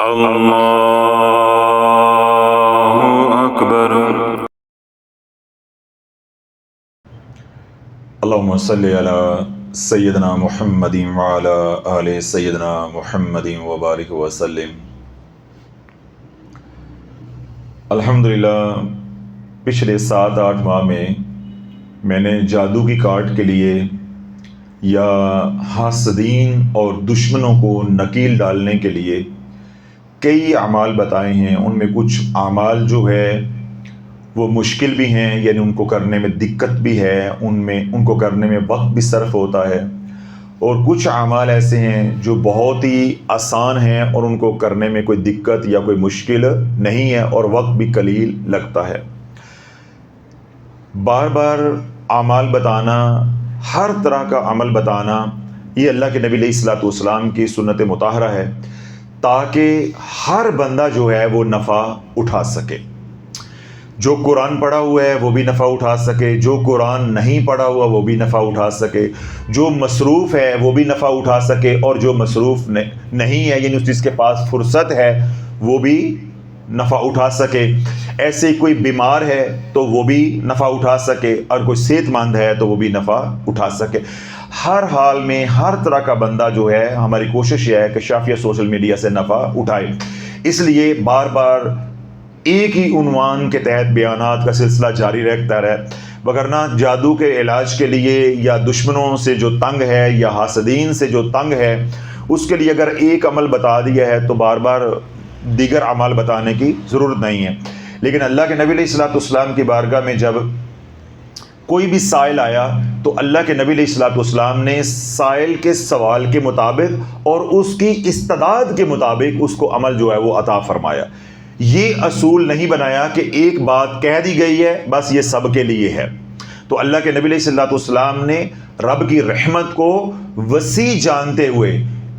اللہ اکبر۔ اللہم صلی علی سیدنا محمد وعلی آل سیدنا محمد وبارک وسلم۔ الحمدللہ پچھلے 7-8 ماہ میں نے جادو کی کاٹ کے لیے یا حاسدین اور دشمنوں کو نکیل ڈالنے کے لیے کئی اعمال بتائے ہیں۔ ان میں کچھ اعمال جو ہے وہ مشکل بھی ہیں، یعنی ان کو کرنے میں دقت بھی ہے، ان کو کرنے میں وقت بھی صرف ہوتا ہے، اور کچھ اعمال ایسے ہیں جو بہت ہی آسان ہیں اور ان کو کرنے میں کوئی دقت یا کوئی مشکل نہیں ہے اور وقت بھی قلیل لگتا ہے۔ بار بار اعمال بتانا، ہر طرح کا عمل بتانا، یہ اللہ کے نبی علیہ الصلوۃ والسلام کی سنت مطہرہ ہے تاکہ ہر بندہ جو ہے وہ نفع اٹھا سکے۔ جو قرآن پڑھا ہوا ہے وہ بھی نفع اٹھا سکے، جو قرآن نہیں پڑھا ہوا وہ بھی نفع اٹھا سکے، جو مصروف ہے وہ بھی نفع اٹھا سکے، اور جو مصروف نہیں ہے یعنی جس کے پاس فرصت ہے وہ بھی نفع اٹھا سکے۔ ایسے کوئی بیمار ہے تو وہ بھی نفع اٹھا سکے، اور کوئی صحت مند ہے تو وہ بھی نفع اٹھا سکے۔ ہر حال میں ہر طرح کا بندہ جو ہے، ہماری کوشش یہ ہے کہ شافیہ سوشل میڈیا سے نفع اٹھائے۔ اس لیے بار بار ایک ہی عنوان کے تحت بیانات کا سلسلہ جاری رہتا ہے، وگرنہ جادو کے علاج کے لیے یا دشمنوں سے جو تنگ ہے یا حاسدین سے جو تنگ ہے، اس کے لیے اگر ایک عمل بتا دیا ہے تو بار بار دیگر اعمال بتانے کی ضرورت نہیں ہے۔ لیکن اللہ کے نبی علیہ الصلوۃ والسلام کی بارگاہ میں جب کوئی بھی سائل آیا تو اللہ کے نبی علیہ الصلوۃ والسلام نے سائل کے سوال کے مطابق اور اس کی استعداد کے مطابق اس کو عمل جو ہے وہ عطا فرمایا۔ یہ اصول نہیں بنایا کہ ایک بات کہہ دی گئی ہے بس یہ سب کے لیے ہے۔ تو اللہ کے نبی علیہ الصلوۃ والسلام نے رب کی رحمت کو وسیع جانتے ہوئے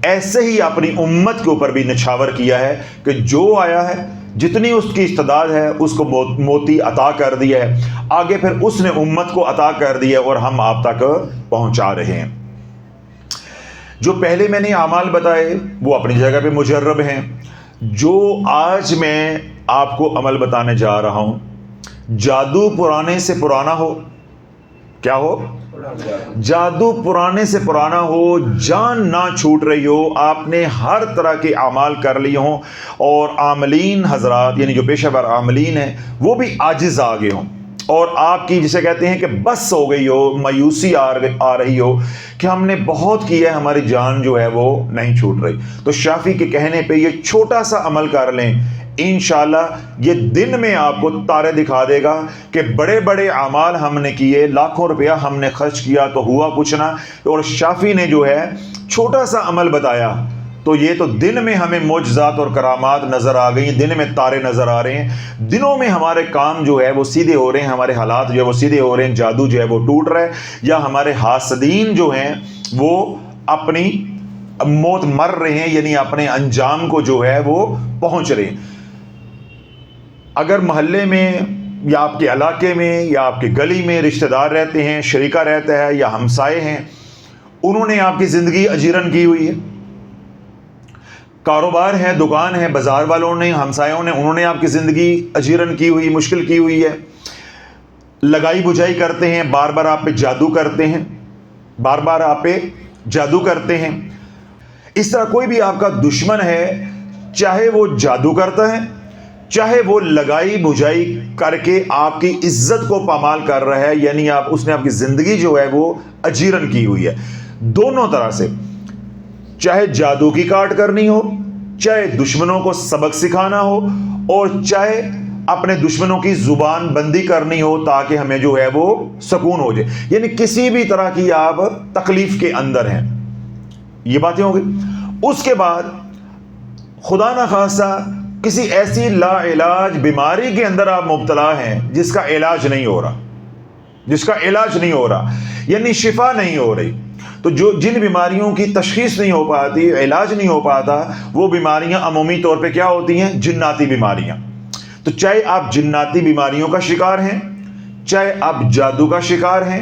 ایسے ہی اپنی امت کے اوپر بھی نچھاور کیا ہے کہ جو آیا ہے، جتنی اس کی استعداد ہے اس کو موتی عطا کر دیا ہے، آگے پھر اس نے امت کو عطا کر دیا اور ہم آپ تک پہنچا رہے ہیں۔ جو پہلے میں نے اعمال بتائے وہ اپنی جگہ پہ مجرب ہیں۔ جو آج میں آپ کو عمل بتانے جا رہا ہوں، جادو پرانے سے پرانا ہو، کیا ہو؟ جادو پرانے سے پرانا ہو، جان نہ چھوٹ رہی ہو، آپ نے ہر طرح کے اعمال کر لیے ہوں، اور عاملین حضرات یعنی جو پیشہ ور عاملین ہیں وہ بھی عاجز آ گئے ہوں، اور آپ کی جسے کہتے ہیں کہ بس ہو گئی ہو، مایوسی آ رہی ہو کہ ہم نے بہت کیا ہے، ہماری جان جو ہے وہ نہیں چھوٹ رہی، تو شافی کے کہنے پہ یہ چھوٹا سا عمل کر لیں، انشاءاللہ یہ دن میں آپ کو تارے دکھا دے گا کہ بڑے بڑے اعمال ہم نے کیے، لاکھوں روپیہ ہم نے خرچ کیا تو ہوا کچھ نہ، اور شافی نے جو ہے چھوٹا سا عمل بتایا تو یہ تو دن میں ہمیں معجزات اور کرامات نظر آ گئی، دن میں تارے نظر آ رہے ہیں، دنوں میں ہمارے کام جو ہے وہ سیدھے ہو رہے ہیں، ہمارے حالات جو ہے وہ سیدھے ہو رہے ہیں، جادو جو ہے وہ ٹوٹ رہا ہے، یا ہمارے حاسدین جو ہیں وہ اپنی موت مر رہے ہیں، یعنی اپنے انجام کو جو ہے وہ پہنچ رہے ہیں۔ اگر محلے میں یا آپ کے علاقے میں یا آپ کی گلی میں رشتہ دار رہتے ہیں، شریکہ رہتا ہے یا ہمسائے ہیں، انہوں نے آپ کی زندگی اجیرن کی ہوئی ہے، کاروبار ہے، دکان ہے، بازار والوں نے، ہمسایوں نے، انہوں نے آپ کی زندگی اجیرن کی ہوئی، مشکل کی ہوئی ہے، لگائی بجائی کرتے ہیں، بار بار آپ پہ جادو کرتے ہیں، بار بار آپ پہ جادو کرتے ہیں۔ اس طرح کوئی بھی آپ کا دشمن ہے، چاہے وہ جادو کرتا ہے، چاہے وہ لگائی بجائی کر کے آپ کی عزت کو پامال کر رہا ہے، یعنی اس نے آپ کی زندگی جو ہے وہ اجیرن کی ہوئی ہے، دونوں طرح سے، چاہے جادو کی کاٹ کرنی ہو، چاہے دشمنوں کو سبق سکھانا ہو، اور چاہے اپنے دشمنوں کی زبان بندی کرنی ہو تاکہ ہمیں جو ہے وہ سکون ہو جائے، یعنی کسی بھی طرح کی آپ تکلیف کے اندر ہیں، یہ باتیں ہو گئی۔ اس کے بعد خدا نہ خواستہ کسی ایسی لا علاج بیماری کے اندر آپ مبتلا ہیں جس کا علاج نہیں ہو رہا، یعنی شفا نہیں ہو رہی، تو جن بیماریوں کی تشخیص نہیں ہو پاتی، علاج نہیں ہو پاتا، وہ بیماریاں عمومی طور پہ کیا ہوتی ہیں؟ جناتی بیماریاں۔ تو چاہے آپ جناتی بیماریوں کا شکار ہیں، چاہے آپ جادو کا شکار ہیں،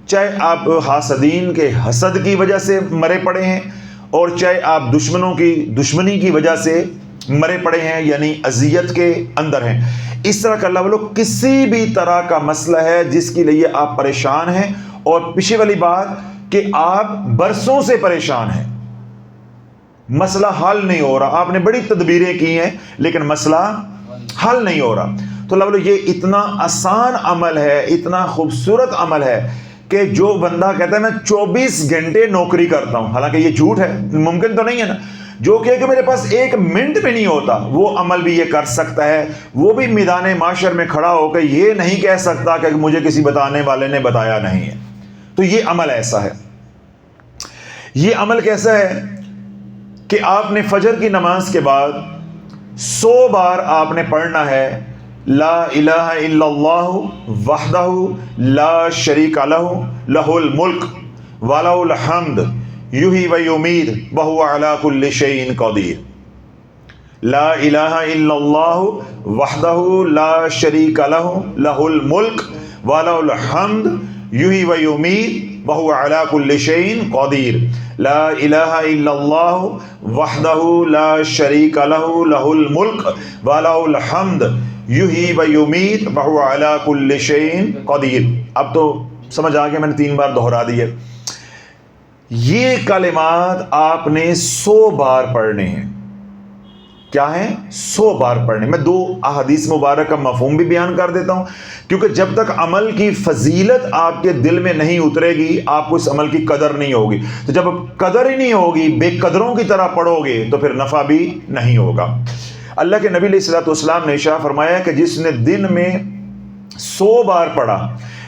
چاہے آپ حاسدین کے حسد کی وجہ سے مرے پڑے ہیں، اور چاہے آپ دشمنوں کی دشمنی کی وجہ سے مرے پڑے ہیں، یعنی اذیت کے اندر ہیں۔ اس طرح کا اللہ والو کسی بھی طرح کا مسئلہ ہے جس کے لیے آپ پریشان ہیں، اور پیچھے والی بات کہ آپ برسوں سے پریشان ہیں، مسئلہ حل نہیں ہو رہا، آپ نے بڑی تدبیریں کی ہیں لیکن مسئلہ حل نہیں ہو رہا، تو اللہ والو یہ اتنا آسان عمل ہے، اتنا خوبصورت عمل ہے کہ جو بندہ کہتا ہے میں 24 گھنٹے نوکری کرتا ہوں، حالانکہ یہ جھوٹ ہے، ممکن تو نہیں ہے نا، جو کہ میرے پاس 1 منٹ بھی نہیں ہوتا، وہ عمل بھی یہ کر سکتا ہے، وہ بھی میدان معاشر میں کھڑا ہو کے یہ نہیں کہہ سکتا کہ مجھے کسی بتانے والے نے بتایا نہیں ہے۔ تو یہ عمل ایسا ہے، یہ عمل کیسا ہے کہ آپ نے فجر کی نماز کے بعد 100 بار آپ نے پڑھنا ہے لا الہ الا اللہ وحدہ لا شریک لہ لہ الملک ولہ الحمد یحیی و یمیت وہو علی کل شیء قدیر۔ لا الہ الا اللہ وحدہ لا شریک لہ لہ الملک ولہ الحمد یحیی و یمیت وہو علی کل شیء قدیر۔ لا الہ الا اللہ وحدہ لا شریک لہ لہ الملک ولہ الحمد یحیی و یمیت وہو علی کل شیء قدیر۔ اب تو سمجھ آ گیا، میں نے 3 بار دہرا دی ہے۔ یہ کلمات آپ نے 100 بار پڑھنے ہیں۔ کیا ہیں؟ 100 بار پڑھنے۔ میں 2 احادیث مبارک کا مفہوم بھی بیان کر دیتا ہوں، کیونکہ جب تک عمل کی فضیلت آپ کے دل میں نہیں اترے گی آپ کو اس عمل کی قدر نہیں ہوگی، تو جب قدر ہی نہیں ہوگی، بے قدروں کی طرح پڑھو گے تو پھر نفع بھی نہیں ہوگا۔ اللہ کے نبی علیہ الصلوۃ والسلام نے ارشاد فرمایا کہ جس نے دن میں 100 بار پڑھا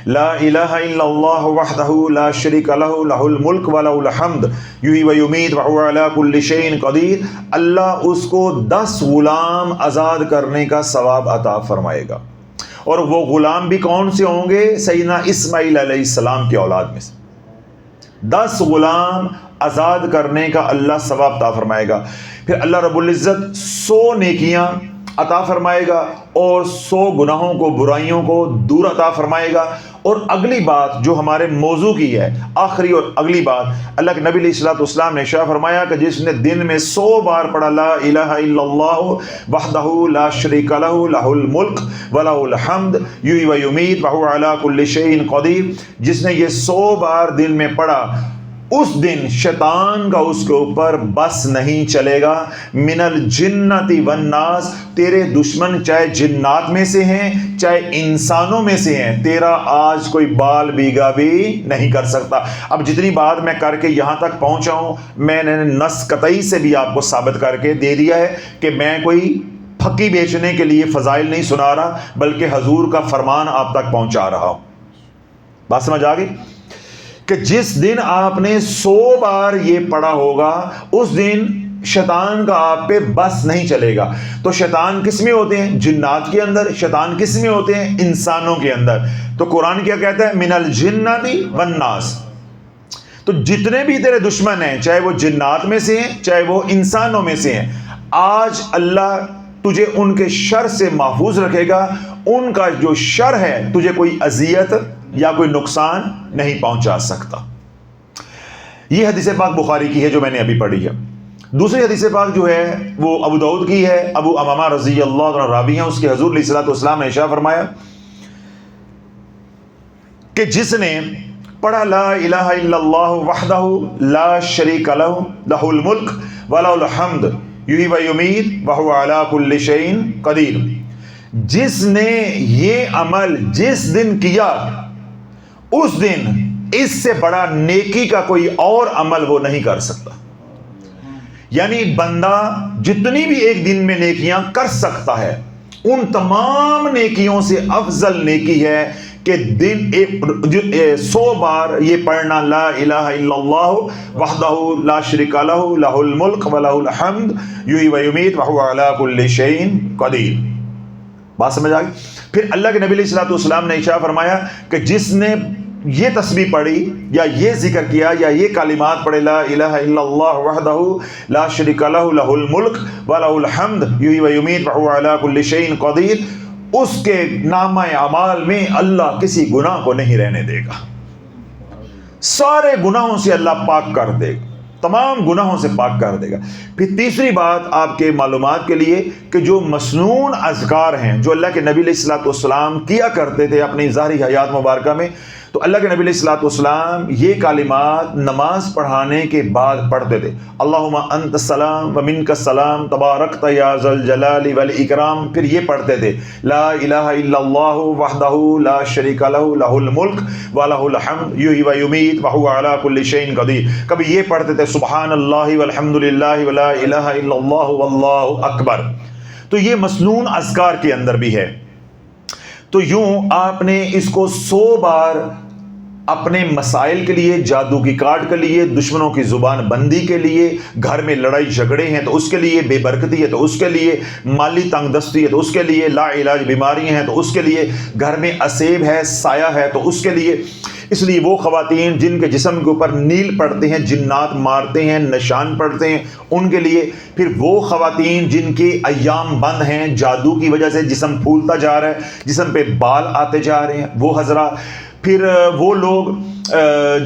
لا الہ الا اللہ وحدہ لا شریک لہ لہ الملک ولہ الحمد یحیی و یمیت وہو علی کل شیء قدیر، اللہ اس کو 10 غلام آزاد کرنے کا ثواب عطا فرمائے گا۔ اور وہ غلام بھی کون سے ہوں گے؟ سیدنا اسماعیل علیہ السلام کی اولاد میں سے 10 غلام آزاد کرنے کا اللہ ثواب عطا فرمائے گا۔ پھر اللہ رب العزت 100 نیکیاں عطا فرمائے گا اور 100 گناہوں کو، برائیوں کو دور عطا فرمائے گا۔ اور اگلی بات جو ہمارے موضوع کی ہے، آخری اور اگلی بات، اللہ کے نبی علیہ الصلوۃ والسلام نے ارشاد فرمایا کہ جس نے دن میں 100 بار پڑھا لا الہ الا اللہ وحدہ لا شریک لہ لہ الملک ولہ الحمد یحیی و یمیت وہو علی کل شیء قدیر، جس نے یہ 100 بار دن میں پڑھا، اس دن شیطان کا اس کے اوپر بس نہیں چلے گا۔ من الجنۃ والناس، تیرے دشمن چاہے جنات میں سے ہیں چاہے انسانوں میں سے ہیں، تیرا آج کوئی بال بیگا بھی نہیں کر سکتا۔ اب جتنی بات میں کر کے یہاں تک پہنچا ہوں، میں نے نص قطعی سے بھی آپ کو ثابت کر کے دے دیا ہے کہ میں کوئی پھکی بیچنے کے لیے فضائل نہیں سنا رہا، بلکہ حضور کا فرمان آپ تک پہنچا رہا ہوں۔ بات سمجھ آ گئی کہ جس دن آپ نے 100 بار یہ پڑھا ہوگا اس دن شیطان کا آپ پہ بس نہیں چلے گا۔ تو شیطان کس میں ہوتے ہیں؟ جنات کے اندر۔ شیطان کس میں ہوتے ہیں؟ انسانوں کے اندر۔ تو قرآن کیا کہتا ہے؟ من الجنۃ والناس۔ تو جتنے بھی تیرے دشمن ہیں، چاہے وہ جنات میں سے ہیں چاہے وہ انسانوں میں سے ہیں، آج اللہ تجھے ان کے شر سے محفوظ رکھے گا۔ ان کا جو شر ہے تجھے کوئی اذیت یا کوئی نقصان نہیں پہنچا سکتا۔ یہ حدیث پاک بخاری کی ہے جو میں نے ابھی پڑھی ہے۔ دوسری حدیث پاک جو ہے وہ ابو داؤد کی ہے، ابو امامہ رضی اللہ عنہ راوی ہیں، اس کے حضور علیہ الصلوۃ والسلام نے ارشاد فرمایا کہ جس نے پڑھا لا الہ الا اللہ وحدہ لا شریک لہ لہ الملک ولہ الحمد یحیی و یمیت وہو علی کل شیء قدیر، جس نے یہ عمل جس دن کیا اس دن اس سے بڑا نیکی کا کوئی اور عمل وہ نہیں کر سکتا۔ یعنی بندہ جتنی بھی ایک دن میں نیکیاں کر سکتا ہے، ان تمام نیکیوں سے افضل نیکی ہے کہ دن 100 بار یہ پڑھنا لا الہ الا اللہ وحدہ لا شریک لہ لہ الملک ولہ الحمد یحیی و یمیت وہو علی کل شیء قدیر۔ بات سمجھ آ گئی؟ پھر اللہ کے نبی علیہ الصلوۃ والسلام نے ارشاد فرمایا کہ جس نے یہ تسبیح پڑھی یا یہ ذکر کیا یا یہ کلمات پڑھے لا الہ الا اللہ وحدہ لا شریک لہ لہ الملک ولہ الحمد یحیی و یمیت وہو علی کل شیء قدیر، اس کے نامہ اعمال میں اللہ کسی گناہ کو نہیں رہنے دے گا، سارے گناہوں سے اللہ پاک کر دے گا، تمام گناہوں سے پاک کر دے گا۔ پھر تیسری بات آپ کے معلومات کے لیے کہ جو مسنون اذکار ہیں جو اللہ کے نبی علیہ الصلوۃ والسلام کیا کرتے تھے اپنی ظاہری حیات مبارکہ میں، تو اللہ کے نبی علیہ الصلوۃ والسلام یہ کلمات نماز پڑھانے کے بعد پڑھتے تھے، اللہم انت السلام و منک السلام تبارکت یا ذا الجلال والاکرام۔ پھر یہ پڑھتے تھے لا الہ الا اللہ وحدہ لا شریک لہ لہ الملک ولہ الحمد یحیی و یمیت وہو علی کل شیء قدیر۔ کبھی یہ پڑھتے تھے سبحان اللہ والحمد للہ ولا الہ الا اللہ واللہ اکبر۔ تو یہ مسنون اذکار کے اندر بھی ہے۔ تو یوں آپ نے اس کو 100 بار اپنے مسائل کے لیے، جادو کی کاٹ کے لیے، دشمنوں کی زبان بندی کے لیے، گھر میں لڑائی جھگڑے ہیں تو اس کے لیے، بے برکتی ہے تو اس کے لیے، مالی تنگ دستی ہے تو اس کے لیے، لا علاج بیماری ہیں تو اس کے لیے، گھر میں اسیب ہے، سایہ ہے تو اس کے لیے۔ اس لیے وہ خواتین جن کے جسم کے اوپر نیل پڑتے ہیں، جنات مارتے ہیں، نشان پڑتے ہیں، ان کے لیے۔ پھر وہ خواتین جن کے ایام بند ہیں، جادو کی وجہ سے جسم پھولتا جا رہا ہے، جسم پہ بال آتے جا رہے ہیں، وہ حضرات۔ پھر وہ لوگ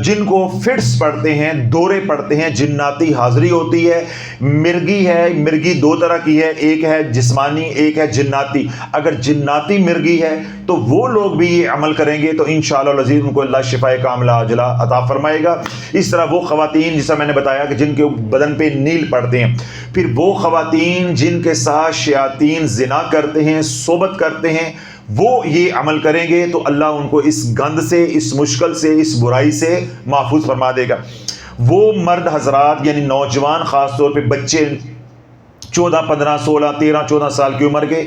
جن کو فٹس پڑتے ہیں، دورے پڑتے ہیں، جناتی حاضری ہوتی ہے، مرگی ہے، مرگی 2 طرح کی ہے، ایک ہے جسمانی، ایک ہے جناتی۔ اگر جناتی مرگی ہے تو وہ لوگ بھی یہ عمل کریں گے تو انشاءاللہ العزیز ان کو اللہ شفائے کاملہ عاجلہ عطا فرمائے گا۔ اس طرح وہ خواتین جیسا میں نے بتایا کہ جن کے بدن پہ نیل پڑتے ہیں، پھر وہ خواتین جن کے ساتھ شیاطین زنا کرتے ہیں، صحبت کرتے ہیں، وہ یہ عمل کریں گے تو اللہ ان کو اس گند سے، اس مشکل سے، اس برائی سے محفوظ فرما دے گا۔ وہ مرد حضرات یعنی نوجوان، خاص طور پہ بچے 14 15 16 13 14 سال کی عمر کے،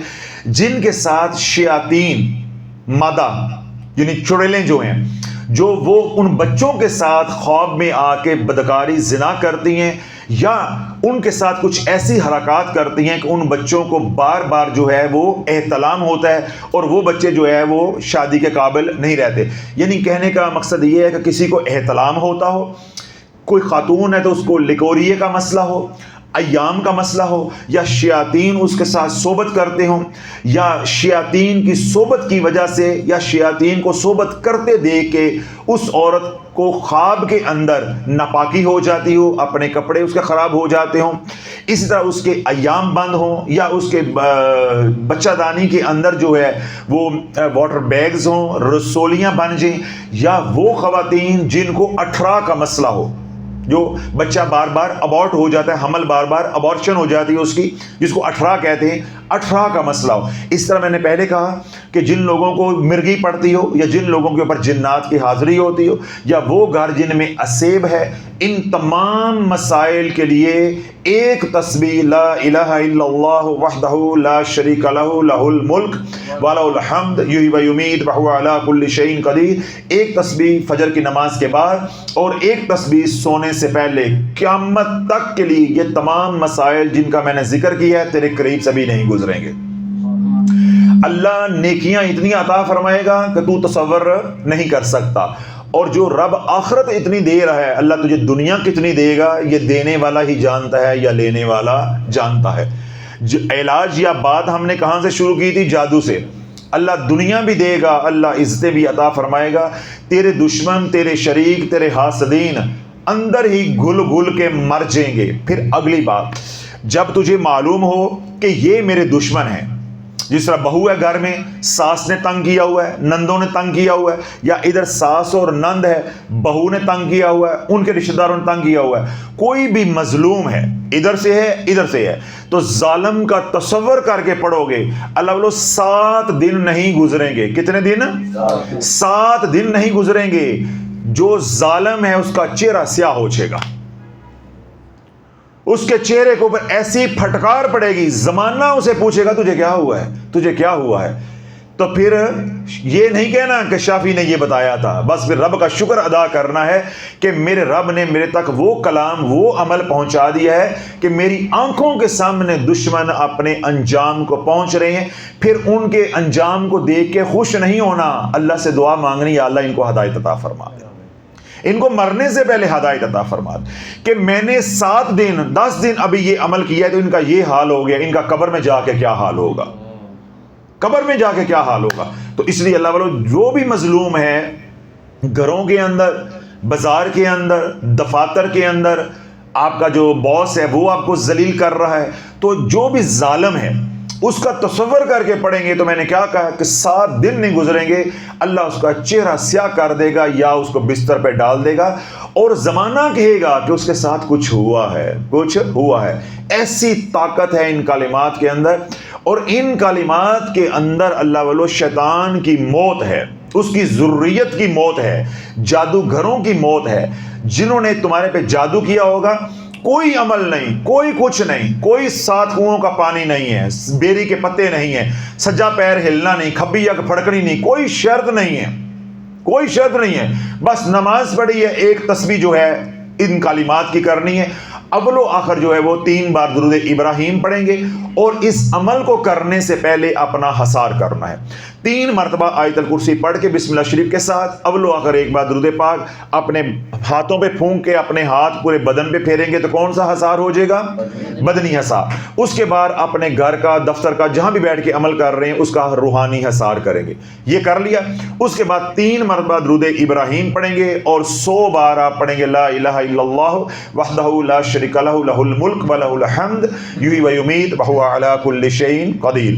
جن کے ساتھ شیاطین مادہ یعنی چڑیلیں جو ہیں، جو وہ ان بچوں کے ساتھ خواب میں آ کے بدکاری زنا کرتی ہیں یا ان کے ساتھ کچھ ایسی حرکات کرتی ہیں کہ ان بچوں کو بار بار جو ہے وہ احتلام ہوتا ہے اور وہ بچے جو ہے وہ شادی کے قابل نہیں رہتے۔ یعنی کہنے کا مقصد یہ ہے کہ کسی کو احتلام ہوتا ہو، کوئی خاتون ہے تو اس کو لکوریے کا مسئلہ ہو، ایام کا مسئلہ ہو، یا شیاطین اس کے ساتھ صحبت کرتے ہوں، یا شیاطین کی صحبت کی وجہ سے یا شیاطین کو صحبت کرتے دیکھ کے اس عورت کو خواب کے اندر ناپاکی ہو جاتی ہو، اپنے کپڑے اس کے خراب ہو جاتے ہوں، اسی طرح اس کے ایام بند ہوں، یا اس کے بچہ دانی کے اندر جو ہے وہ واٹر بیگز ہوں، رسولیاں بن جائیں، یا وہ خواتین جن کو 18 کا مسئلہ ہو، جو بچہ بار بار ابورٹ ہو جاتا ہے، حمل بار بار ابورشن ہو جاتی ہے اس کی، جس کو 18 کہتے ہیں، 18 کا مسئلہ ہو۔ اس طرح میں نے پہلے کہا کہ جن لوگوں کو مرگی پڑتی ہو، یا جن لوگوں کے اوپر جنات کی حاضری ہوتی ہو، یا وہ گھر جن میں اسیب ہے، ان تمام مسائل کے لیے ایک تسبیح لا الہ الا اللہ وحدہ لا شریک لہ لہ الملک ولہ الحمد یحیی و یمیت وہو علی کل شیء قدیر، ایک تسبیح فجر کی نماز کے بعد اور ایک تسبیح سونے سے پہلے قیامت تک کے لیے، یہ تمام مسائل جن کا میں نے ذکر کیا ہے تیرے قریب سے بھی نہیں گزریں گے۔ اللہ نیکیاں اتنی عطا فرمائے گا کہ تو تصور نہیں کر سکتا، اور جو رب آخرت اتنی دے رہا ہے، اللہ تجھے دنیا کتنی دے گا یہ دینے والا ہی جانتا ہے یا لینے والا جانتا ہے۔ علاج یا بات ہم نے کہاں سے شروع کی تھی؟ جادو سے۔ اللہ دنیا بھی دے گا، اللہ عزتیں بھی عطا فرمائے گا، تیرے دشمن، تیرے شریک، تیرے حاسدین اندر ہی گھل گھل کے مر جائیں گے۔ پھر اگلی بات، جب تجھے معلوم ہو کہ یہ میرے دشمن ہیں، جس طرح بہو ہے گھر میں، ساس نے تنگ کیا ہوا ہے، نندوں نے تنگ کیا ہوا ہے، یا ادھر ساس اور نند ہے، بہو نے تنگ کیا ہوا ہے، ان کے رشتہ داروں نے تنگ کیا ہوا ہے، کوئی بھی مظلوم ہے، ادھر سے ہے ادھر سے ہے، تو ظالم کا تصور کر کے پڑھو گے، اللہ بولو 7 دن نہیں گزریں گے۔ کتنے دن؟ 7 دن نہیں گزریں گے، جو ظالم ہے اس کا چہرہ سیاہ ہو جائے گا، اس کے چہرے کے اوپر ایسی پھٹکار پڑے گی، زمانہ اسے پوچھے گا تجھے کیا ہوا ہے، تجھے کیا ہوا ہے؟ تو پھر یہ نہیں کہنا کہ شافی نے یہ بتایا تھا، بس پھر رب کا شکر ادا کرنا ہے کہ میرے رب نے میرے تک وہ کلام، وہ عمل پہنچا دیا ہے کہ میری آنکھوں کے سامنے دشمن اپنے انجام کو پہنچ رہے ہیں۔ پھر ان کے انجام کو دیکھ کے خوش نہیں ہونا، اللہ سے دعا مانگنی، یا اللہ ان کو ہدایت عطا فرما دے، ان کو مرنے سے پہلے ہدایت عطا فرما دے کہ میں نے 7 دن 10 دن ابھی یہ عمل کیا ہے تو ان کا یہ حال ہو گیا، ان کا قبر میں جا کے کیا حال ہوگا، قبر میں جا کے کیا حال ہوگا۔ تو اس لیے اللہ والو جو بھی مظلوم ہے، گھروں کے اندر، بازار کے اندر، دفاتر کے اندر، آپ کا جو باس ہے وہ آپ کو ذلیل کر رہا ہے، تو جو بھی ظالم ہے اس کا تصور کر کے پڑھیں گے تو میں نے کیا کہا کہ 7 دن نہیں گزریں گے اللہ اس کا چہرہ سیاہ کر دے گا یا اس کو بستر پہ ڈال دے گا، اور زمانہ کہے گا کہ اس کے ساتھ کچھ ہوا ہے، کچھ ہوا ہے۔ ایسی طاقت ہے ان کلمات کے اندر، اور ان کلمات کے اندر اللہ والو شیطان کی موت ہے، اس کی ذریت کی موت ہے، جادوگروں کی موت ہے، جنہوں نے تمہارے پہ جادو کیا ہوگا۔ کوئی عمل نہیں، کوئی کچھ نہیں، کوئی 7 کنوؤں کا پانی نہیں ہے، بیری کے پتے نہیں ہیں، سجا پیر ہلنا نہیں، کھبی یا پھڑکنی نہیں، کوئی شرط نہیں ہے، کوئی شرط نہیں ہے، بس نماز پڑھی ہے، ایک تسبیح جو ہے ان کلمات کی کرنی ہے، اول و آخر جو ہے وہ 3 بار درود ابراہیم پڑھیں گے، اور اس عمل کو کرنے سے پہلے اپنا حصار کرنا ہے۔ 3 مرتبہ آیت الکرسی پڑھ کے بسم اللہ شریف کے ساتھ اول و آخر ایک بار درود پاک اپنے ہاتھوں پہ پھونک کے اپنے ہاتھ پورے بدن پہ پھیریں گے تو کون سا حصار ہو جائے گا؟ بدنی حصار۔ اس کے بعد اپنے گھر کا، دفتر کا، جہاں بھی بیٹھ کے عمل کر رہے ہیں اس کا روحانی حصار کریں گے۔ یہ کر لیا، اس کے بعد 3 مرتبہ درود ابراہیم پڑھیں گے، اور 100 بار آپ پڑھیں گے لا الہ الا اللہ وحدہ لا شریک لہ لہ الملک و لہ الحمد یحیی و یمیت وہو علی کل شیء قدیر۔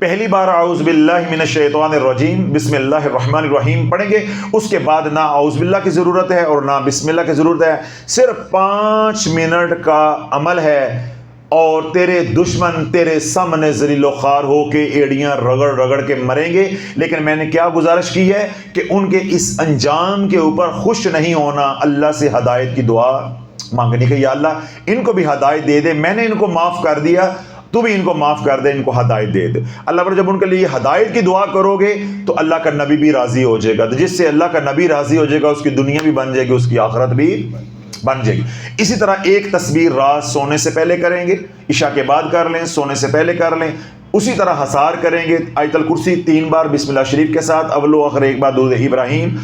پہلی بار اعوذ باللہ من الشیطان الرجیم بسم اللہ الرحمن الرحیم پڑھیں گے، اس کے بعد نہ اعوذ باللہ کی ضرورت ہے اور نہ بسم اللہ کی ضرورت ہے، صرف 5 منٹ کا عمل ہے، اور تیرے دشمن تیرے سامنے ذلیل و خوار ہو کے ایڑیاں رگڑ رگڑ کے مریں گے۔ لیکن میں نے کیا گزارش کی ہے کہ ان کے اس انجام کے اوپر خوش نہیں ہونا، اللہ سے ہدایت کی دعا مانگنی کہ یا اللہ ان کو بھی ہدایت دے دے، میں نے ان کو معاف کر دیا، تو بھی ان کو معاف کر دے، ان کو ہدایت دے دے۔ اللہ پر جب ان کے لیے ہدایت کی دعا کرو گے تو اللہ کا نبی بھی راضی ہو جائے گا، تو جس سے اللہ کا نبی راضی ہو جائے گا اس کی دنیا بھی بن جائے گی، اس کی آخرت بھی بن جائے گی۔ اسی طرح ایک تسبیح رات سونے سے پہلے کریں گے، عشاء کے بعد کر لیں، سونے سے پہلے کر لیں، اسی طرح حصار کریں گے آیت الکرسی 3 بار بسم اللہ شریف کے ساتھ اول و آخر ایک بار درود ابراہیم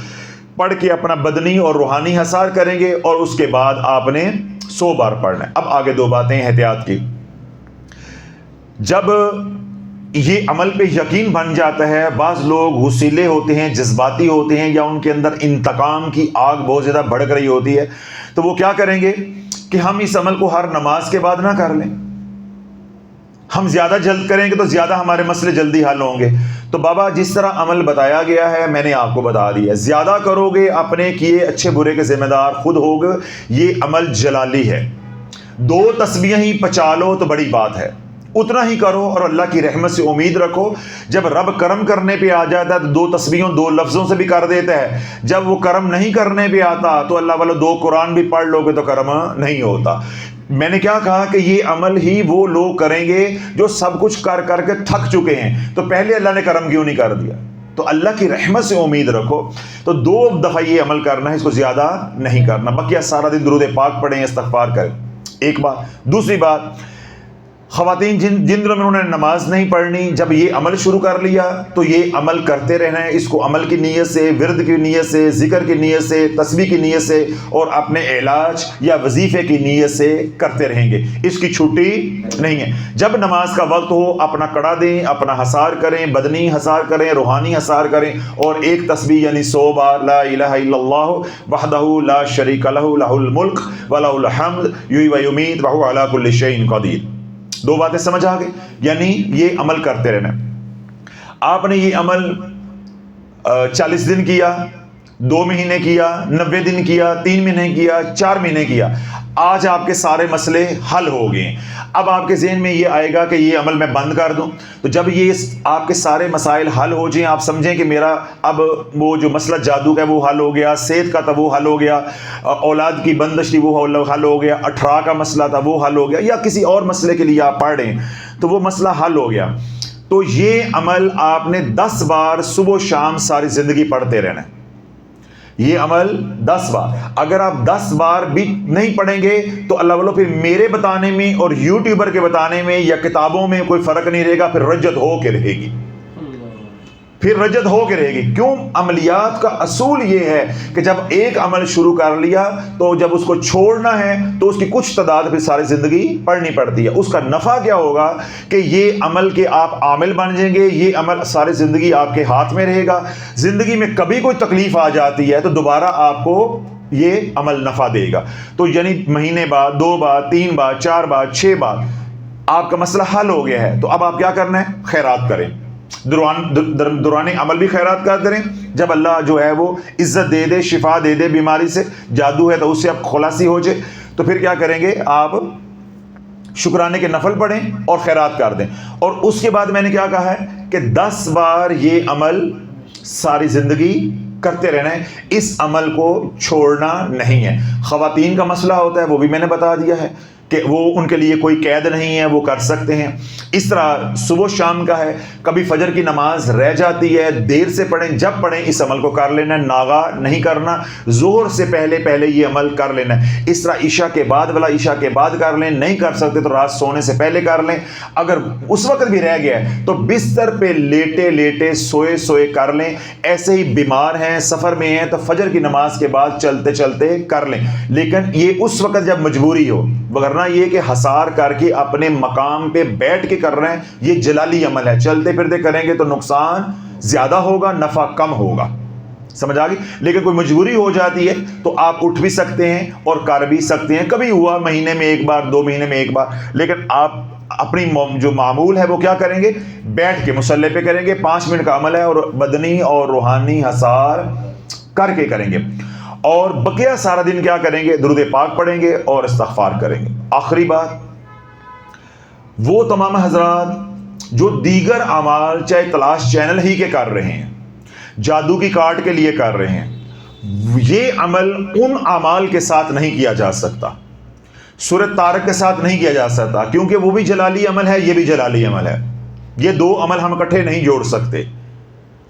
پڑھ کے اپنا بدنی اور روحانی حصار کریں گے، اور اس کے بعد آپ نے 100 بار پڑھنا ہے۔ اب آگے 2 باتیں احتیاط کی۔ جب یہ عمل پہ یقین بن جاتا ہے، بعض لوگ غصیلے ہوتے ہیں، جذباتی ہوتے ہیں، یا ان کے اندر انتقام کی آگ بہت زیادہ بھڑک رہی ہوتی ہے، تو وہ کیا کریں گے کہ ہم اس عمل کو ہر نماز کے بعد نہ کر لیں، ہم زیادہ جلد کریں گے تو زیادہ ہمارے مسئلے جلدی حل ہوں گے۔ تو بابا جس طرح عمل بتایا گیا ہے میں نے آپ کو بتا دیا، زیادہ کرو گے اپنے کیے اچھے برے کے ذمہ دار خود ہوگے، یہ عمل جلالی ہے۔ 2 تسبیحیں ہی پچا لو تو بڑی بات ہے، اتنا ہی کرو اور اللہ کی رحمت سے امید رکھو۔ جب رب کرم کرنے پہ آ جاتا ہے تو 2 تسبیحوں 2 لفظوں سے بھی کر دیتا ہے، جب وہ کرم نہیں کرنے پہ آتا تو اللہ والو 2 قرآن بھی پڑھ لو گے تو کرم نہیں ہوتا۔ میں نے کیا کہا کہ یہ عمل ہی وہ لوگ کریں گے جو سب کچھ کر کر کے تھک چکے ہیں، تو پہلے اللہ نے کرم کیوں نہیں کر دیا؟ تو اللہ کی رحمت سے امید رکھو۔ تو 2 دفعہ یہ عمل کرنا ہے، اس کو زیادہ نہیں کرنا، بقیہ سارا دن درود پاک پڑھیں، استغفار کریں، ایک بات۔ دوسری بات، خواتین جن دنوں میں انہوں نے نماز نہیں پڑھنی، جب یہ عمل شروع کر لیا تو یہ عمل کرتے رہنا ہے، اس کو عمل کی نیت سے، ورد کی نیت سے، ذکر کی نیت سے، تسبیح کی نیت سے، اور اپنے علاج یا وظیفے کی نیت سے کرتے رہیں گے، اس کی چھٹی نہیں ہے۔ جب نماز کا وقت ہو اپنا کڑا دیں، اپنا حصار کریں، بدنی حصار کریں، روحانی حصار کریں، اور ایک تسبیح یعنی 100 بار لا الہ الا اللہ وحدہ لا شریک لہ لہ الملک و لہ الحمد یحیی و یمیت وہو علی کل شیء قدیر۔ 2 باتیں سمجھ آ گئی، یعنی یہ عمل کرتے رہنا۔ آپ نے یہ عمل 40 دن کیا، 2 مہینے کیا، 90 دن کیا، 3 مہینے کیا، 4 مہینے کیا، آج آپ کے سارے مسئلے حل ہو گئے۔ اب آپ کے ذہن میں یہ آئے گا کہ یہ عمل میں بند کر دوں، تو جب یہ آپ کے سارے مسائل حل ہو جائیں، آپ سمجھیں کہ میرا اب وہ جو مسئلہ جادو کا وہ حل ہو گیا، صحت کا تھا وہ حل ہو گیا، اولاد کی بندش تھی وہ حل ہو گیا، 18 کا مسئلہ تھا وہ حل ہو گیا، یا کسی اور مسئلے کے لیے آپ پڑھ رہے ہیں تو وہ مسئلہ حل ہو گیا، تو یہ عمل آپ نے 10 بار صبح و شام ساری زندگی پڑھتے رہنا ہے۔ یہ عمل 10 بار، اگر آپ 10 بار بھی نہیں پڑھیں گے تو اللہ والو پھر میرے بتانے میں اور یوٹیوبر کے بتانے میں یا کتابوں میں کوئی فرق نہیں رہے گا، پھر رجت ہو کے رہے گی، پھر رجت ہو کے رہے گی۔ کیوں؟ عملیات کا اصول یہ ہے کہ جب ایک عمل شروع کر لیا تو جب اس کو چھوڑنا ہے تو اس کی کچھ تعداد پھر ساری زندگی پڑھنی پڑتی ہے۔ اس کا نفع کیا ہوگا کہ یہ عمل کے آپ عامل بن جائیں گے، یہ عمل ساری زندگی آپ کے ہاتھ میں رہے گا۔ زندگی میں کبھی کوئی تکلیف آ جاتی ہے تو دوبارہ آپ کو یہ عمل نفع دے گا. تو یعنی مہینے بعد 2 بار 3 بار 4 بار 6 بار آپ کا مسئلہ حل ہو گیا ہے. تو اب آپ کیا کرنا ہے؟ خیرات کریں. دوران عمل بھی خیرات کرتے رہیں. جب اللہ جو ہے وہ عزت دے دے، شفا دے دے بیماری سے، جادو ہے تو اس سے اب خلاصی ہو جائے، تو پھر کیا کریں گے؟ آپ شکرانے کے نفل پڑھیں اور خیرات کر دیں. اور اس کے بعد میں نے کیا کہا ہے کہ 10 بار یہ عمل ساری زندگی کرتے رہنا ہے. اس عمل کو چھوڑنا نہیں ہے. خواتین کا مسئلہ ہوتا ہے، وہ بھی میں نے بتا دیا ہے کہ وہ ان کے لیے کوئی قید نہیں ہے، وہ کر سکتے ہیں. اس طرح صبح و شام کا ہے، کبھی فجر کی نماز رہ جاتی ہے، دیر سے پڑھیں، جب پڑھیں اس عمل کو کر لینا ہے، ناغا نہیں کرنا. ظہر سے پہلے یہ عمل کر لینا ہے. اس طرح عشاء کے بعد والا عشاء کے بعد کر لیں، نہیں کر سکتے تو رات سونے سے پہلے کر لیں. اگر اس وقت بھی رہ گیا ہے تو بستر پہ لیٹے سوئے کر لیں. ایسے ہی بیمار ہیں، سفر میں ہیں، تو فجر کی نماز کے بعد چلتے کر لیں. لیکن یہ اس وقت جب مجبوری ہو، ورنہ یہ کہ حصار کر کے اپنے مقام پہ بیٹھ کے کر رہے ہیں، یہ جلالی عمل ہے. چلتے پھرتے کریں گے تو نقصان زیادہ ہوگا، نفع کم ہوگا. سمجھ آ گئی؟ لیکن کوئی مجبوری ہو جاتی ہے تو آپ اٹھ بھی سکتے ہیں اور کر بھی سکتے ہیں. کبھی ہوا مہینے میں 1 بار، 2 مہینے میں 1 بار، لیکن آپ اپنی جو معمول ہے وہ کیا کریں گے؟ بیٹھ کے مصلی پہ کریں گے. 5 منٹ کا عمل ہے اور بدنی اور روحانی حصار کر کے کریں گے. اور بقیہ سارا دن کیا کریں گے؟ درود پاک پڑھیں گے اور استغفار کریں گے. آخری بات، وہ تمام حضرات جو دیگر اعمال چاہے تلاش چینل ہی کے کر رہے ہیں، جادو کی کارڈ کے لیے کر رہے ہیں، یہ عمل ان اعمال کے ساتھ نہیں کیا جا سکتا، سورۃ طارق کے ساتھ نہیں کیا جا سکتا، کیونکہ وہ بھی جلالی عمل ہے، یہ بھی جلالی عمل ہے. یہ 2 عمل ہم اکٹھے نہیں جوڑ سکتے.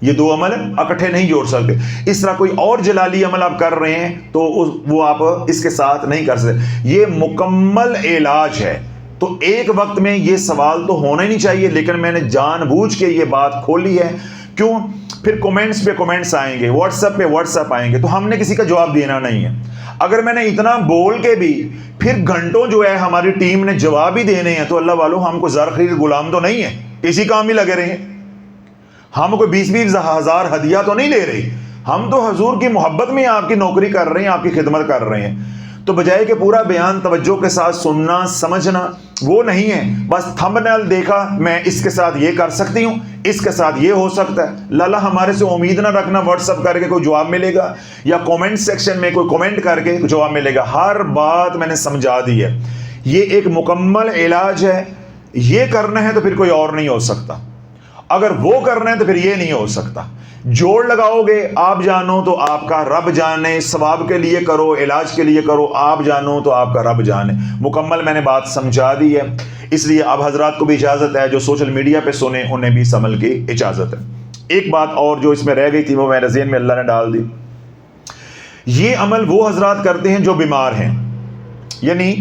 یہ 2 عمل اکٹھے نہیں جوڑ سکتے. اس طرح کوئی اور جلالی عمل آپ کر رہے ہیں تو وہ آپ اس کے ساتھ نہیں کر سکتے. یہ مکمل علاج ہے. تو ایک وقت میں یہ سوال تو ہونا ہی نہیں چاہیے، لیکن میں نے جان بوجھ کے یہ بات کھولی ہے. کیوں؟ پھر کومنٹس پہ کومنٹس آئیں گے، واٹس ایپ پہ واٹس ایپ آئیں گے، تو ہم نے کسی کا جواب دینا نہیں ہے. اگر میں نے اتنا بول کے بھی پھر گھنٹوں جو ہے ہماری ٹیم نے جواب ہی دینے ہیں، تو اللہ والوں ہم کو زر خرید غلام تو نہیں ہے، اسی کام ہی لگے رہے ہیں. ہم کوئی 20 ہزار ہدیہ تو نہیں لے رہے. ہم تو حضور کی محبت میں آپ کی نوکری کر رہے ہیں، آپ کی خدمت کر رہے ہیں. تو بجائے کہ پورا بیان توجہ کے ساتھ سننا سمجھنا، وہ نہیں ہے. بس تھمبنیل دیکھا، میں اس کے ساتھ یہ کر سکتی ہوں، اس کے ساتھ یہ ہو سکتا ہے. لالا ہمارے سے امید نہ رکھنا واٹس ایپ کر کے کوئی جواب ملے گا یا کومنٹ سیکشن میں کوئی کومنٹ کر کے جواب ملے گا. ہر بات میں نے سمجھا دی ہے. یہ ایک مکمل علاج ہے. یہ کرنا ہے تو پھر کوئی اور نہیں ہو سکتا. اگر وہ کرنا ہے تو پھر یہ نہیں ہو سکتا. جوڑ لگاؤ گے، آپ جانو تو آپ کا رب جانے. ثواب کے لیے کرو، علاج کے لیے کرو، آپ جانو تو آپ کا رب جانے. مکمل میں نے بات سمجھا دی ہے. اس لیے اب حضرات کو بھی اجازت ہے، جو سوشل میڈیا پہ سنیں انہیں بھی اس عمل کی اجازت ہے. ایک بات اور جو اس میں رہ گئی تھی وہ میرے ذہن میں اللہ نے ڈال دی. یہ عمل وہ حضرات کرتے ہیں جو بیمار ہیں، یعنی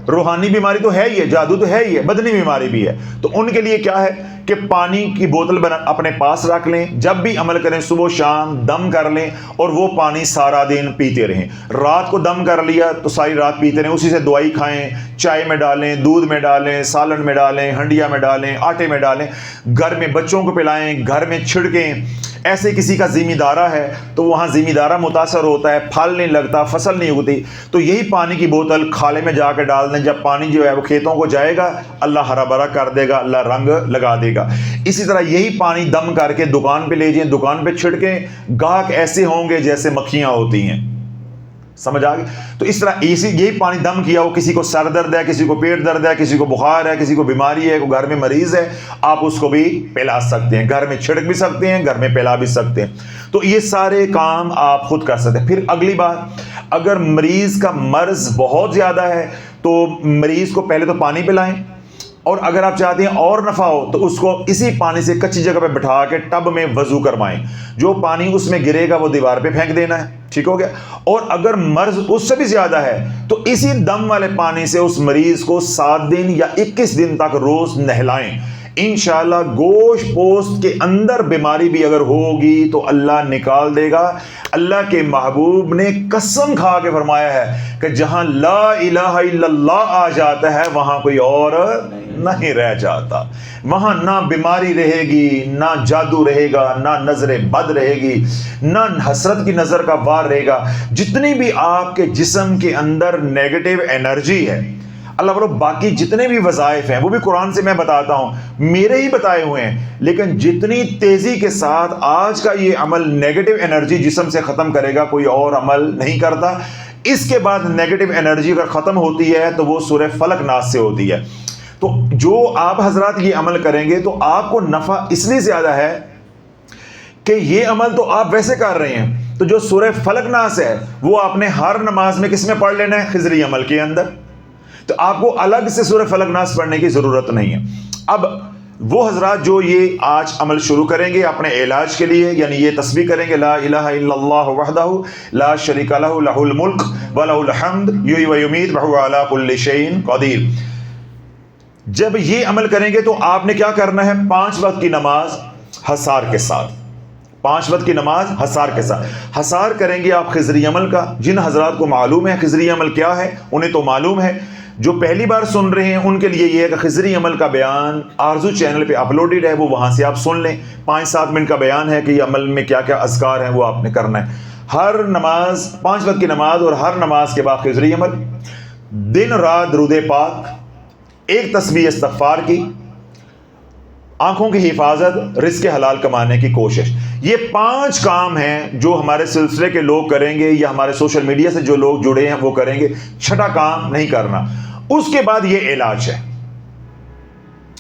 روحانی بیماری تو ہے ہی ہے، جادو تو ہے ہی ہے، بدنی بیماری بھی ہے. تو ان کے لیے کیا ہے کہ پانی کی بوتل اپنے پاس رکھ لیں. جب بھی عمل کریں صبح شام دم کر لیں اور وہ پانی سارا دن پیتے رہیں. رات کو دم کر لیا تو ساری رات پیتے رہیں. اسی سے دوائی کھائیں، چائے میں ڈالیں، دودھ میں ڈالیں، سالن میں ڈالیں، ہنڈیا میں ڈالیں، آٹے میں ڈالیں، گھر میں بچوں کو پلائیں، گھر میں چھڑکیں. ایسے کسی کا ذمہ دارہ ہے تو وہاں ذمہ دارہ متاثر ہوتا ہے، پھل نہیں لگتا، فصل نہیں اگتی. تو یہی پانی کی بوتل کھالے میں جا کے ڈال دیں. جب پانی جو ہے وہ کھیتوں کو جائے گا، اللہ ہرا بھرا کر دے گا، اللہ رنگ لگا دے گا. اسی طرح یہی پانی دم کر کے دکان پہ لے جائیں، دکان پہ چھڑکیں. گاہک ایسے ہوں گے جیسے مکھیاں ہوتی ہیں. سمجھ آ گئی؟ تو اس طرح یہی پانی دم کیا ہو، کسی کو سر درد ہے، کسی کو پیٹ درد ہے، کسی کو بخار ہے، کسی کو بیماری ہے، کوئی گھر میں مریض ہے، آپ اس کو بھی پلا سکتے ہیں. گھر میں چھڑک بھی سکتے ہیں، گھر میں پلا بھی سکتے ہیں. تو یہ سارے کام آپ خود کر سکتے ہیں. پھر اگلی بات، اگر مریض کا مرض بہت زیادہ ہے تو مریض کو پہلے تو پانی پلائیں، اور اگر آپ چاہتے ہیں اور نفع ہو تو اس کو اسی پانی سے کچی جگہ پہ بٹھا کے ٹب میں وضو کروائیں. جو پانی اس میں گرے گا وہ دیوار پہ پھینک دینا ہے. ٹھیک ہو گیا؟ اور اگر مرض اس سے بھی زیادہ ہے تو اسی دم والے پانی سے اس مریض کو 7 دن یا 21 دن تک روز نہلائیں. انشاءاللہ گوشت پوست کے اندر بیماری بھی اگر ہوگی تو اللہ نکال دے گا. اللہ کے محبوب نے قسم کھا کے فرمایا ہے کہ جہاں لا الہ الا اللہ آ جاتا ہے وہاں کوئی اور نہیں رہ جاتا. وہاں نہ بیماری رہے گی، نہ جادو رہے گا، نہ نظر بد رہے گی، نہ حسرت کی نظر کا وار رہے گا. جتنی بھی آپ کے جسم کے اندر نیگیٹو انرجی ہے، اللہ بولو باقی جتنے بھی وظائف ہیں وہ بھی قرآن سے میں بتاتا ہوں، میرے ہی بتائے ہوئے ہیں، لیکن جتنی تیزی کے ساتھ آج کا یہ عمل نیگیٹو انرجی جسم سے ختم کرے گا کوئی اور عمل نہیں کرتا. اس کے بعد نیگیٹو انرجی اگر ختم ہوتی ہے تو وہ سورہ فلق ناس سے ہوتی ہے. تو جو آپ حضرات یہ عمل کریں گے تو آپ کو نفع اس لیے زیادہ ہے کہ یہ عمل تو آپ ویسے کر رہے ہیں. تو جو سورہ فلق ناس ہے وہ آپ نے ہر نماز میں کس میں پڑھ لینا ہے؟ خضری عمل کے اندر. تو آپ کو الگ سے سورہ فلق ناس پڑھنے کی ضرورت نہیں ہے. اب وہ حضرات جو یہ آج عمل شروع کریں گے اپنے علاج کے لیے، یعنی یہ تسبیح کریں گے لا الہ الا اللہ وحدہ لا شریک لہ لہ الملک ولہ الحمد یحیی و یمیت وہو علی کل شیء قدیر. جب یہ عمل کریں گے تو آپ نے کیا کرنا ہے؟ 5 وقت کی نماز حصار کے ساتھ، 5 وقت کی نماز حصار کے ساتھ حصار کریں گے آپ خضری عمل کا. جن حضرات کو معلوم ہے خضری عمل کیا ہے انہیں تو معلوم ہے. جو پہلی بار سن رہے ہیں ان کے لیے یہ ہے کہ خضری عمل کا بیان آرزو چینل پہ اپلوڈڈ ہے، وہ وہاں سے آپ سن لیں. 5-7 منٹ کا بیان ہے کہ یہ عمل میں کیا کیا اذکار ہیں وہ آپ نے کرنا ہے. ہر نماز 5 وقت کی نماز اور ہر نماز کے بعد خضری عمل، دن رات درود پاک، ایک تسبیح استغفار کی، آنکھوں کی حفاظت، رزق حلال کمانے کی کوشش. یہ 5 کام ہیں جو ہمارے سلسلے کے لوگ کریں گے یا ہمارے سوشل میڈیا سے جو لوگ جڑے ہیں وہ کریں گے. 6ٹھا کام نہیں کرنا. اس کے بعد یہ علاج ہے.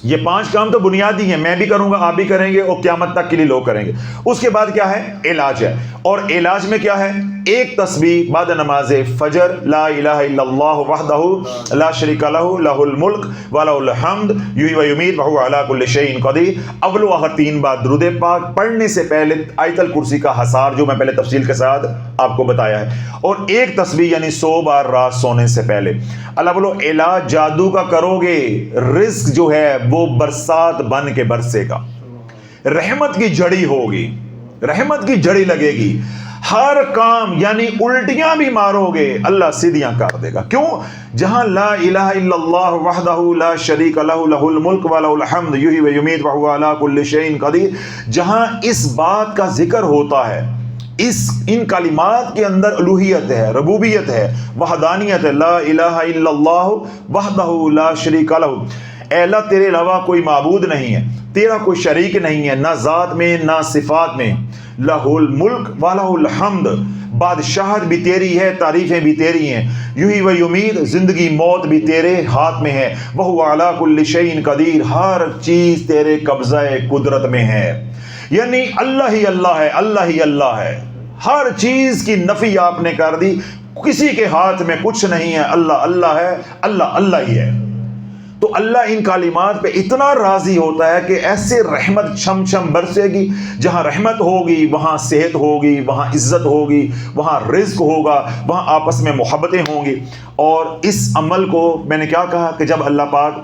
یہ 5 کام تو بنیادی ہیں، میں بھی کروں گا، آپ بھی کریں گے اور قیامت تک کے لیے لوگ کریں گے. اس کے بعد کیا ہے؟ علاج ہے. اور علاج میں کیا ہے؟ ایک تسبیح بعد نماز فجر لا الہ الا اللہ وحدہ لا شریک لہ لہ الملک ولہ الحمد یحیی و یمیت وہو علی کل شیء قدیر. اول و آخر 3 بار درود پاک پڑھنے سے پہلے آیت الکرسی کا حصار جو میں پہلے تفصیل کے ساتھ آپ کو بتایا ہے، اور ایک تسبیح یعنی 100 بار رات سونے سے پہلے. اللہ بولو علاج جادو کا کرو گے، رزق جو ہے وہ برسات بن کے برسے گا، رحمت کی جڑی ہوگی، رحمت کی جڑی لگے گی. ہر کام یعنی الٹیاں بھی مارو گے اللہ سیدھیاں کر دے گا. کیوں؟ جہاں لا الہ الا اللہ وحدہ لا شریک لہ لہ الملک ولہ الحمد یحیی و یمیت وہو علی کل شیء قدیر، جہاں اس بات کا ذکر ہوتا ہے، ان کلمات کے اندر الوہیت ہے، ربوبیت ہے، وحدانیت ہے، لا الہ الا اللہ وحدہ لا شریک لہ، اے اللہ تیرے علاوہ کوئی معبود نہیں ہے، تیرا کوئی شریک نہیں ہے، نہ ذات میں نہ صفات میں، لہ الملک ولہ الحمد، بادشاہت بھی تیری ہے، تعریفیں بھی تیری ہیں، یحیی و یمیت، زندگی موت بھی تیرے ہاتھ میں ہے، وہو علی کل شیء قدیر، ہر چیز تیرے قبضہ قدرت میں ہے. یعنی اللہ ہی اللہ ہے، اللہ ہی اللہ ہے. ہر چیز کی نفی آپ نے کر دی، کسی کے ہاتھ میں کچھ نہیں ہے، اللہ اللہ ہے، اللہ اللہ ہی ہے. تو اللہ ان کلمات پہ اتنا راضی ہوتا ہے کہ ایسے رحمت چھم چھم برسے گی. جہاں رحمت ہوگی وہاں صحت ہوگی، وہاں عزت ہوگی، وہاں رزق ہوگا، وہاں آپس میں محبتیں ہوں گی. اور اس عمل کو میں نے کیا کہا کہ جب اللہ پاک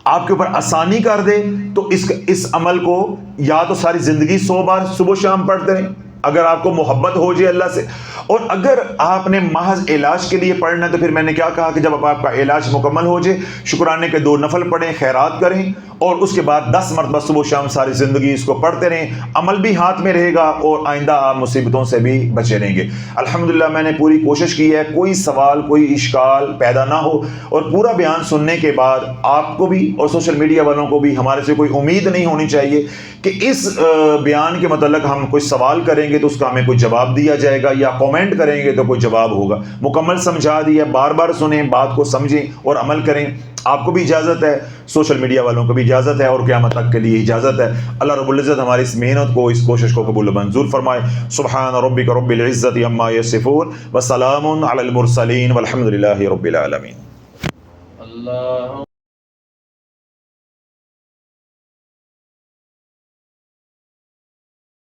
آپ کے اوپر آسانی کر دے تو اس عمل کو یا تو ساری زندگی 100 بار صبح و شام پڑھتے رہیں اگر آپ کو محبت ہو جائے اللہ سے. اور اگر آپ نے محض علاج کے لیے پڑھنا ہے تو پھر میں نے کیا کہا کہ جب آپ کا علاج مکمل ہو جائے شکرانے کے 2 نفل پڑھیں، خیرات کریں، اور اس کے بعد 10 مرتبہ صبح و شام ساری زندگی اس کو پڑھتے رہیں. عمل بھی ہاتھ میں رہے گا اور آئندہ آپ مصیبتوں سے بھی بچے رہیں گے. الحمدللہ میں نے پوری کوشش کی ہے کوئی سوال کوئی اشکال پیدا نہ ہو، اور پورا بیان سننے کے بعد آپ کو بھی اور سوشل میڈیا والوں کو بھی ہمارے سے کوئی امید نہیں ہونی چاہیے کہ اس بیان کے متعلق ہم کوئی سوال کریں گے تو اس کا ہمیں کوئی جواب دیا جائے گا، یا کامنٹ کریں گے تو کوئی جواب ہوگا. مکمل سمجھا دیا، بار بار سنیں، بات کو سمجھیں اور عمل کریں. آپ کو بھی اجازت ہے، سوشل میڈیا والوں کو بھی اجازت ہے، اور قیامت تک کے لیے اجازت ہے. اللہ رب العزت ہماری اس محنت کو، اس کوشش کو قبول و منظور فرمائے. سبحان ربک رب العزت عما یصفون وسلام علی المرسلین والحمد للہ رب العالمین. اللہ